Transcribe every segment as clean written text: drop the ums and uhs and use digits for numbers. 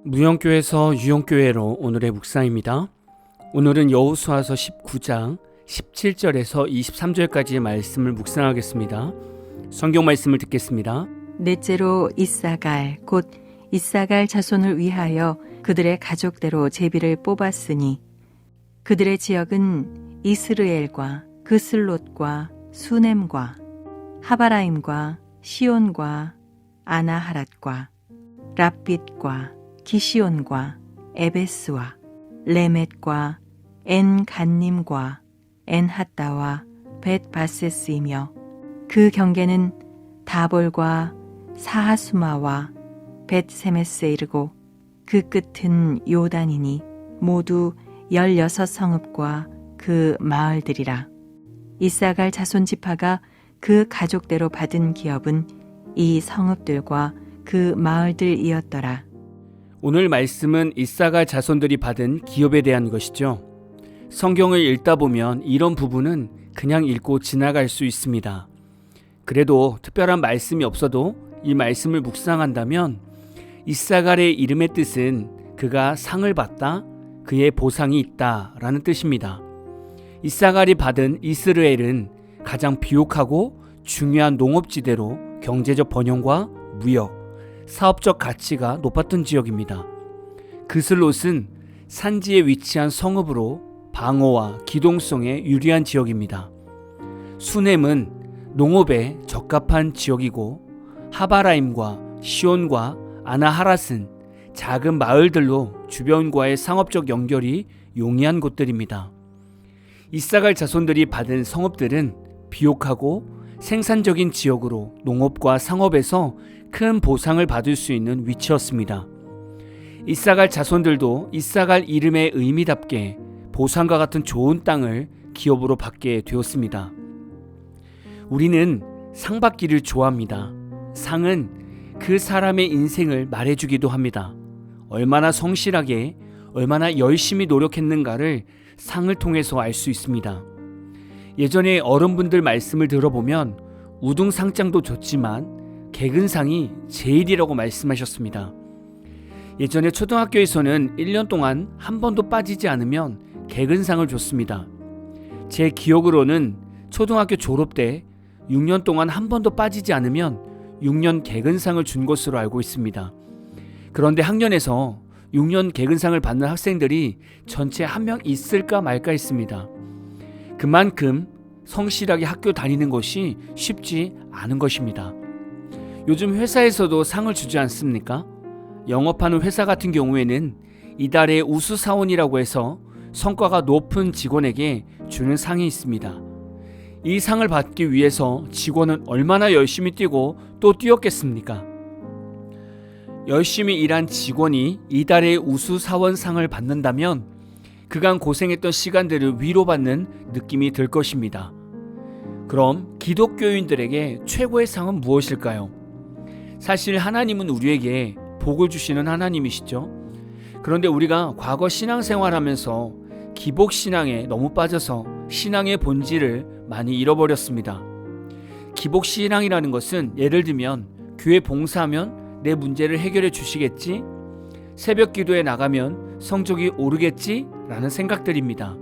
무영교에서 유영교회로 오늘의 묵상입니다. 오늘은 여호수아서 19장 17절에서 23절까지의 말씀을 묵상하겠습니다. 성경 말씀을 듣겠습니다. 넷째로 이사갈 곧 이사갈 자손을 위하여 그들의 가족대로 제비를 뽑았으니 그들의 지역은 이스르엘과 그슬롯과 수넴과 하바라임과 시온과 아나하랏과 랍빗과 기시온과 에베스와 레멧과 엔간님과 엔핫다와 벳바세스이며 그 경계는 다볼과 사하수마와 벳세메스에 이르고 그 끝은 요단이니 모두 16성읍과 그 마을들이라. 이사갈 자손 지파가 그 가족대로 받은 기업은 이 성읍들과 그 마을들이었더라. 오늘 말씀은 이사갈 자손들이 받은 기업에 대한 것이죠. 성경을 읽다 보면 이런 부분은 그냥 읽고 지나갈 수 있습니다. 그래도 특별한 말씀이 없어도 이 말씀을 묵상한다면 이사갈의 이름의 뜻은 그가 상을 받다, 그의 보상이 있다 라는 뜻입니다. 이사갈이 받은 이스라엘은 가장 비옥하고 중요한 농업지대로 경제적 번영과 무역, 사업적 가치가 높았던 지역입니다. 그슬롯은 산지에 위치한 성읍으로 방어와 기동성에 유리한 지역입니다. 수넴은 농업에 적합한 지역이고 하바라임과 시온과 아나하랏은 작은 마을들로 주변과의 상업적 연결이 용이한 곳들입니다. 이사갈 자손들이 받은 성읍들은 비옥하고 생산적인 지역으로 농업과 상업에서 큰 보상을 받을 수 있는 위치였습니다. 이사갈 자손들도 이사갈 이름의 의미답게 보상과 같은 좋은 땅을 기업으로 받게 되었습니다. 우리는 상 받기를 좋아합니다. 상은 그 사람의 인생을 말해주기도 합니다. 얼마나 성실하게, 얼마나 열심히 노력했는가를 상을 통해서 알 수 있습니다. 예전에 어른분들 말씀을 들어보면 우등상장도 좋지만 개근상이 제일이라고 말씀하셨습니다. 예전에 초등학교에서는 1년 동안 한 번도 빠지지 않으면 개근상을 줬습니다. 제 기억으로는 초등학교 졸업 때 6년 동안 한 번도 빠지지 않으면 6년 개근상을 준 것으로 알고 있습니다. 그런데 학년에서 6년 개근상을 받는 학생들이 전체 한 명 있을까 말까 했습니다. 그만큼 성실하게 학교 다니는 것이 쉽지 않은 것입니다. 요즘 회사에서도 상을 주지 않습니까? 영업하는 회사 같은 경우에는 이달의 우수사원이라고 해서 성과가 높은 직원에게 주는 상이 있습니다. 이 상을 받기 위해서 직원은 얼마나 열심히 뛰고 또 뛰었겠습니까? 열심히 일한 직원이 이달의 우수사원상을 받는다면 그간 고생했던 시간들을 위로받는 느낌이 들 것입니다. 그럼 기독교인들에게 최고의 상은 무엇일까요? 사실 하나님은 우리에게 복을 주시는 하나님이시죠. 그런데 우리가 과거 신앙생활하면서 기복신앙에 너무 빠져서 신앙의 본질을 많이 잃어버렸습니다. 기복신앙이라는 것은 예를 들면 교회 봉사하면 내 문제를 해결해 주시겠지? 새벽 기도에 나가면 성적이 오르겠지? 라는 생각들입니다.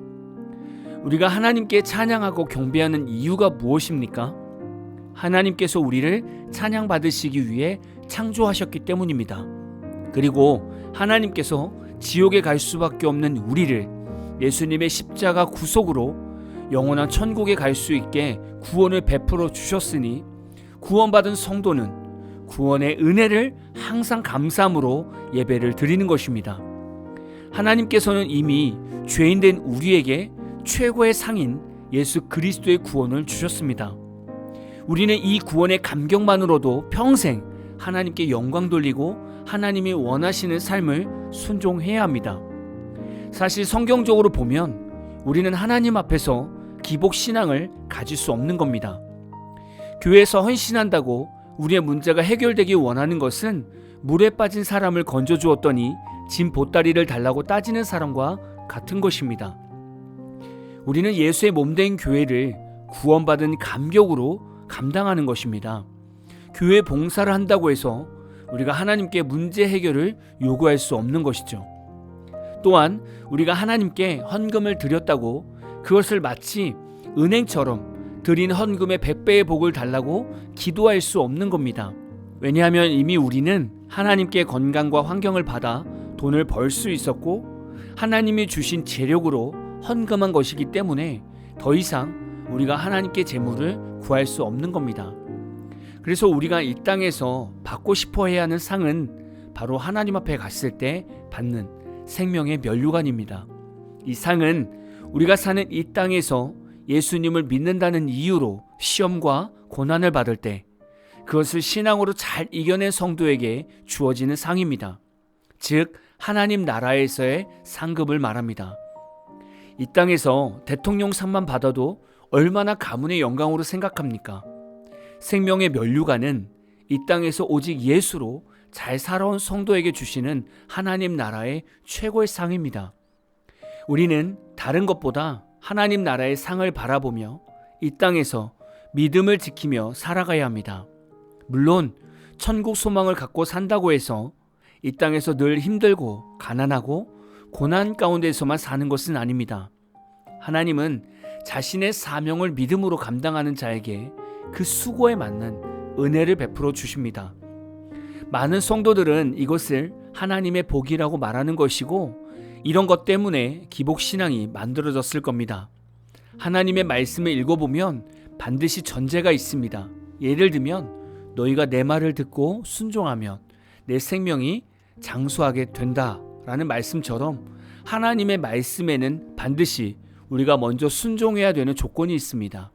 우리가 하나님께 찬양하고 경배하는 이유가 무엇입니까? 하나님께서 우리를 찬양받으시기 위해 창조하셨기 때문입니다. 그리고 하나님께서 지옥에 갈 수밖에 없는 우리를 예수님의 십자가 구속으로 영원한 천국에 갈 수 있게 구원을 베풀어 주셨으니 구원받은 성도는 구원의 은혜를 항상 감사함으로 예배를 드리는 것입니다. 하나님께서는 이미 죄인된 우리에게 최고의 상인 예수 그리스도의 구원을 주셨습니다. 우리는 이 구원의 감격만으로도 평생 하나님께 영광 돌리고 하나님이 원하시는 삶을 순종해야 합니다. 사실 성경적으로 보면 우리는 하나님 앞에서 기복신앙을 가질 수 없는 겁니다. 교회에서 헌신한다고 우리의 문제가 해결되기 원하는 것은 물에 빠진 사람을 건져주었더니 짐 보따리를 달라고 따지는 사람과 같은 것입니다. 우리는 예수의 몸된 교회를 구원받은 감격으로 감당하는 것입니다. 교회 봉사를 한다고 해서 우리가 하나님께 문제 해결을 요구할 수 없는 것이죠. 또한 우리가 하나님께 헌금을 드렸다고 그것을 마치 은행처럼 드린 헌금의 100배의 복을 달라고 기도할 수 없는 겁니다. 왜냐하면 이미 우리는 하나님께 건강과 환경을 받아 돈을 벌 수 있었고 하나님이 주신 재력으로 헌금한 것이기 때문에 더 이상 우리가 하나님께 재물을 구할 수 없는 겁니다. 그래서 우리가 이 땅에서 받고 싶어 해야 하는 상은 바로 하나님 앞에 갔을 때 받는 생명의 면류관입니다. 이 상은 우리가 사는 이 땅에서 예수님을 믿는다는 이유로 시험과 고난을 받을 때 그것을 신앙으로 잘 이겨낸 성도에게 주어지는 상입니다. 즉 하나님 나라에서의 상급을 말합니다. 이 땅에서 대통령 상만 받아도 얼마나 가문의 영광으로 생각합니까? 생명의 면류관은 이 땅에서 오직 예수로 잘 살아온 성도에게 주시는 하나님 나라의 최고의 상입니다. 우리는 다른 것보다 하나님 나라의 상을 바라보며 이 땅에서 믿음을 지키며 살아가야 합니다. 물론 천국 소망을 갖고 산다고 해서 이 땅에서 늘 힘들고 가난하고 고난 가운데서만 사는 것은 아닙니다. 하나님은 자신의 사명을 믿음으로 감당하는 자에게 그 수고에 맞는 은혜를 베풀어 주십니다. 많은 성도들은 이것을 하나님의 복이라고 말하는 것이고 이런 것 때문에 기복신앙이 만들어졌을 겁니다. 하나님의 말씀을 읽어보면 반드시 전제가 있습니다. 예를 들면 너희가 내 말을 듣고 순종하면 내 생명이 장수하게 된다라는 말씀처럼 하나님의 말씀에는 반드시 우리가 먼저 순종해야 되는 조건이 있습니다.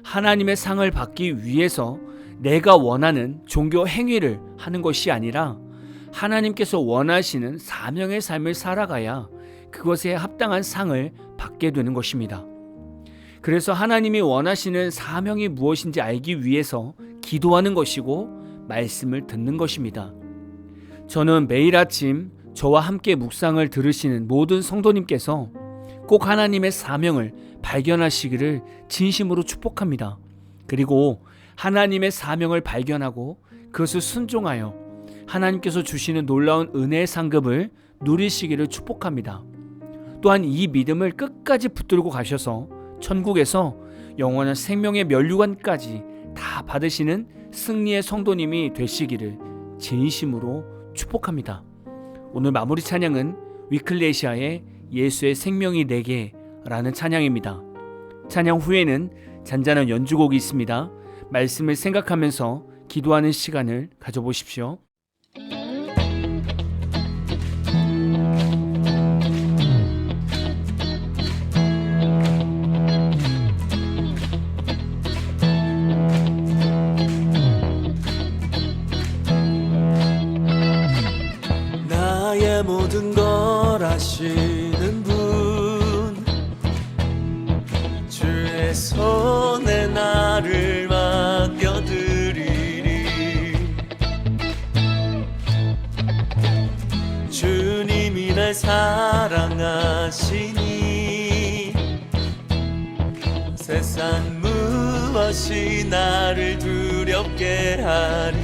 하나님의 상을 받기 위해서 내가 원하는 종교 행위를 하는 것이 아니라 하나님께서 원하시는 사명의 삶을 살아가야 그것에 합당한 상을 받게 되는 것입니다. 그래서 하나님이 원하시는 사명이 무엇인지 알기 위해서 기도하는 것이고 말씀을 듣는 것입니다. 저는 매일 아침 저와 함께 묵상을 들으시는 모든 성도님께서 꼭 하나님의 사명을 발견하시기를 진심으로 축복합니다. 그리고 하나님의 사명을 발견하고 그것을 순종하여 하나님께서 주시는 놀라운 은혜의 상급을 누리시기를 축복합니다. 또한 이 믿음을 끝까지 붙들고 가셔서 천국에서 영원한 생명의 면류관까지 다 받으시는 승리의 성도님이 되시기를 진심으로 축복합니다. 오늘 마무리 찬양은 위클레시아의 예수의 생명이 내게 라는 찬양입니다. 찬양 후에는 잔잔한 연주곡이 있습니다. 말씀을 생각하면서 기도하는 시간을 가져보십시오. 나의 모든 걸 아시는 분 주의 손에 나를 맡겨드리리 주님이 날 사랑하시니 세상 무엇이 나를 두렵게 하리